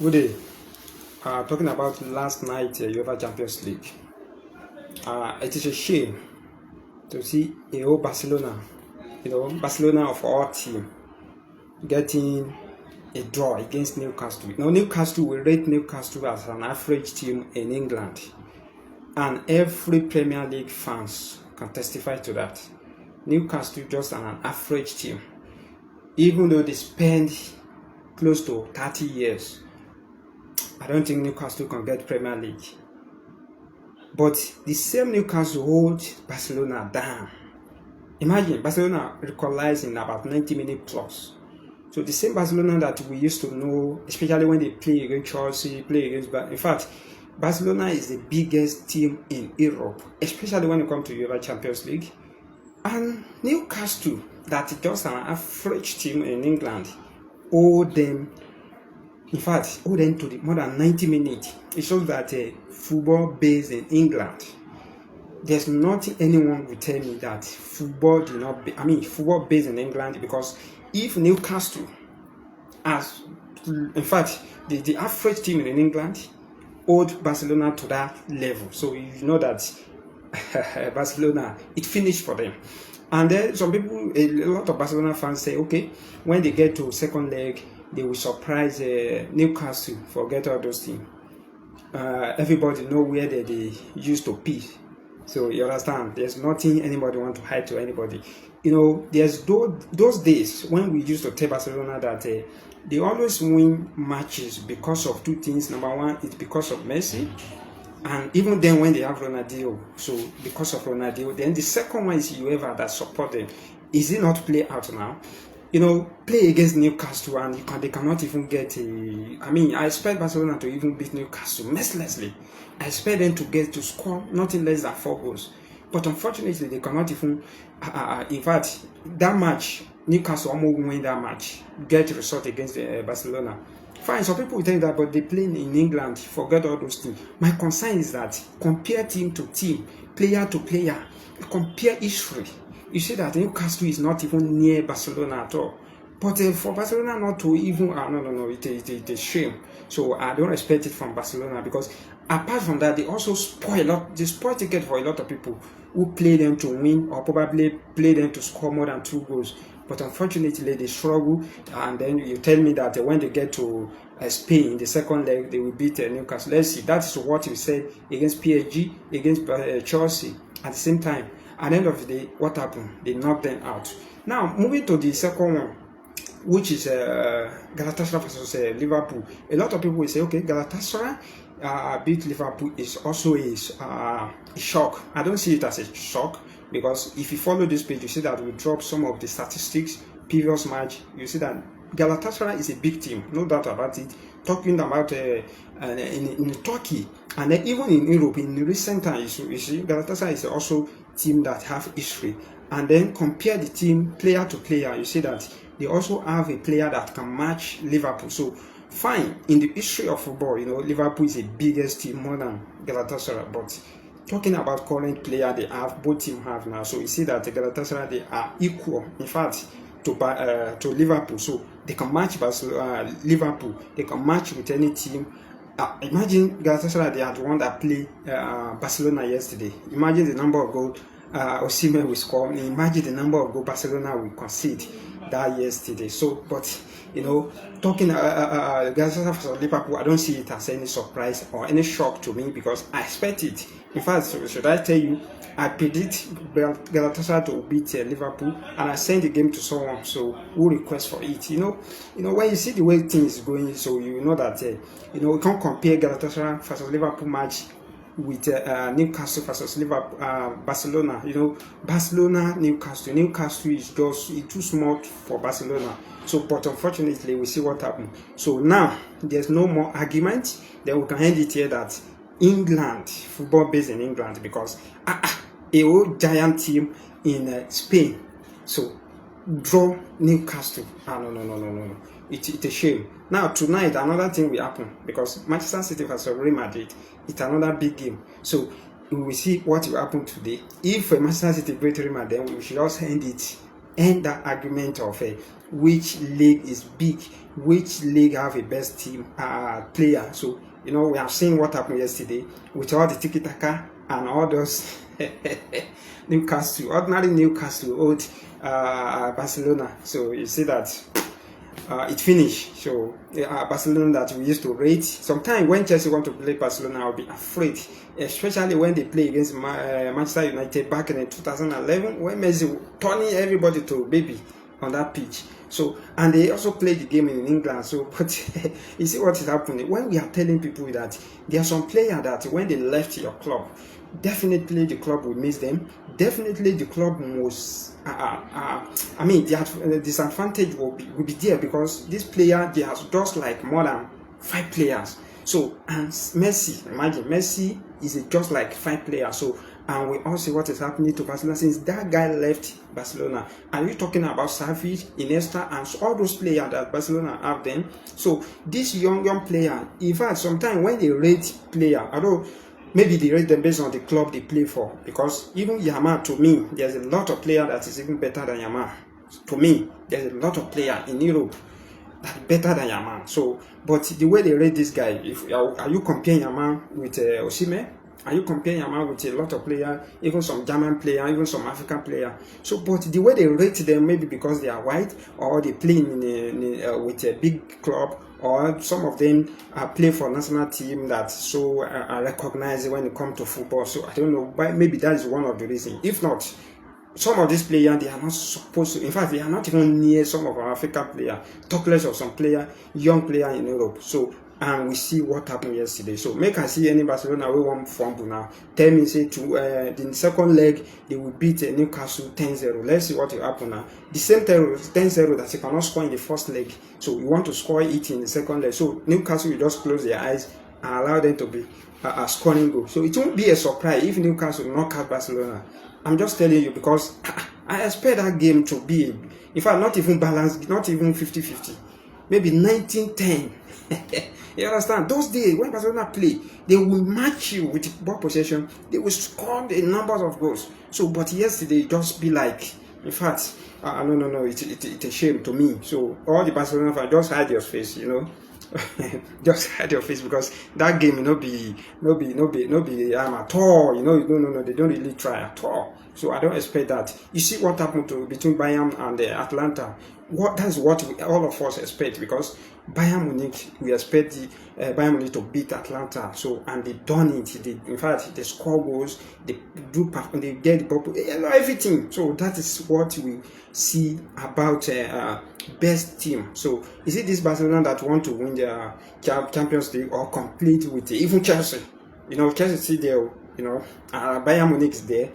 Good day. Talking about last night UEFA Champions League. It is a shame to see a whole Barcelona, Barcelona of our team, getting a draw against Newcastle. Newcastle will rate Newcastle as an average team in England, and every Premier League fans can testify to that. Newcastle just an average team, even though they spend close to 30 years. I don't think Newcastle can get Premier League. But the same Newcastle holds Barcelona down. Imagine, Barcelona equalized in about 90 minutes plus. So the same Barcelona that we used to know, especially when they play against Chelsea, in fact, Barcelona is the biggest team in Europe, especially when it comes to UEFA Champions League. And Newcastle, that is just an average team in England, hold them to the more than 90 minutes. It shows that football based in England, there's nothing anyone will tell me that football based in England, because if Newcastle, the average team in England hold Barcelona to that level, so you know that Barcelona, it finished for them. And then some people, a lot of Barcelona fans say, okay, when they get to second leg, they will surprise Newcastle. Forget all those things. Everybody know where they used to be. So you understand, there's nothing anybody want to hide to anybody. There's those days when we used to tell Barcelona that they always win matches because of two things. Number one, it's because of Messi. And even then when they have Ronaldo, so because of Ronaldo, then the second one is UEFA that support them. Is it not play out now? Play against Newcastle and they cannot even get I expect Barcelona to even beat Newcastle mercilessly. I expect them to score nothing less than 4 goals. But unfortunately, they cannot even, in fact, that match, Newcastle almost win that match, get a result against Barcelona. Fine, some people will tell you that, but they play in England, forget all those things. My concern is that compare team to team, player to player, compare history. You see that Newcastle is not even near Barcelona at all. But for Barcelona not to even, it's a shame. So I don't expect it from Barcelona, because apart from that, they also spoil ticket for a lot of people who play them to win or probably play them to score more than 2 goals. But unfortunately, they struggle. And then you tell me that when they get to Spain in the second leg, they will beat Newcastle. Let's see, that's what you said against PSG, against Chelsea at the same time. At the end of the day, what happened? They knocked them out. Now, moving to the second one, which is Galatasaray versus Liverpool. A lot of people will say, okay, Galatasaray beat Liverpool is also a shock. I don't see it as a shock, because if you follow this page, you see that we drop some of the statistics, previous match. You see that Galatasaray is a big team, no doubt about it. Talking about in Turkey, and then even in Europe, in recent times, you see Galatasaray is also team that have history. And then compare the team player to player, you see that they also have a player that can match Liverpool. So fine, in the history of football, Liverpool is the biggest team more than Galatasaray. But talking about current player they have, both teams have now. So you see that the Galatasaray, they are equal, in fact, to Liverpool. So they can match Liverpool. They can match with any team. Imagine Galatasaray, they are the one that played Barcelona yesterday. Imagine the number of goals Osimhen will score. Imagine the number of goals Barcelona will concede that yesterday. So, but talking Galatasaray for Liverpool, I don't see it as any surprise or any shock to me, because I expect it. In fact, should I tell you, I predict Galatasaray to beat Liverpool, and I send the game to someone who requests for it. When you see the way things is going, so you know that you can't compare Galatasaray versus Liverpool match with Newcastle versus Barcelona. Barcelona, Newcastle is just too small for Barcelona. So, but unfortunately, we see what happened. So now there's no more argument. Then we can end it here that England, football based in England, because a whole giant team in Spain, so draw Newcastle. No. It's a shame. Now tonight another thing will happen, because Manchester City versus Real Madrid, it's another big game. So we will see what will happen today. If Manchester City beat Real Madrid, then we should just end that argument of which league is big, which league have a best team player. So we have seen what happened yesterday with all the tiki-taka and all those ordinary Newcastle old Barcelona. So you see that it finished. So Barcelona that we used to rate. Sometimes when Chelsea want to play Barcelona, I'll be afraid, especially when they play against Manchester United back in 2011, when Messi turning everybody to baby on that pitch. So, and they also played the game in England. So, but you see what is happening when we are telling people that there are some players that when they left your club, definitely the club will miss them. Definitely the club must. I mean, the disadvantage will be there, because this player, they have just like more than 5 players. So, and Messi, imagine Messi is just like 5 players. So, and we all see what is happening to Barcelona since that guy left Barcelona. Are you talking about Xavi, Iniesta, and all those players that Barcelona have then? So this young player, in fact, sometimes when they rate player, although maybe they rate them based on the club they play for, because even Yamal, to me, there's a lot of player that is even better than Yamal. To me, there's a lot of player in Europe that are better than Yamal. So, but the way they rate this guy, are you comparing Yamal with Osimhen? Are you comparing Yamal with a lot of players, even some German player, even some African player? So, but the way they rate them, maybe because they are white, or they play with a big club, or some of them play for national team that so are recognized when it comes to football. So I don't know, but maybe that is one of the reasons. If not, some of these players, they are not supposed to. In fact, they are not even near some of our African players. Talk less of some player, young player in Europe. So. And we see what happened yesterday. So make I see any Barcelona we won't fumble now. Tell me, say in the second leg they will beat Newcastle 10-0. Let's see what will happen now. The same 10-0 that you cannot score in the first leg. So you want to score it in the second leg. So Newcastle will just close their eyes and allow them to be a scoring goal. So it won't be a surprise if Newcastle knock out Barcelona. I'm just telling you, because I expect that game to be, in fact, not even balanced, not even 50-50. Maybe 19-10. You understand? Those days when Barcelona play, they will match you with ball possession. They will score the numbers of goals. So, but yesterday just be like, in fact, no, it's a shame to me. So all the Barcelona fans, just hide your face, just hide your face, because that game, no be at all. No, they don't really try at all. So I don't expect that. You see what happened between Bayern and Atlanta. That's what all of us expect, because Bayern Munich, we expect Bayern Munich to beat Atlanta. So, and they done it. In fact, they score goals, they they get the purple, everything. So that is what we see about best team. So is it this Barcelona that want to win the Champions League, or complete with even Chelsea? Chelsea is there. Bayern Munich is there.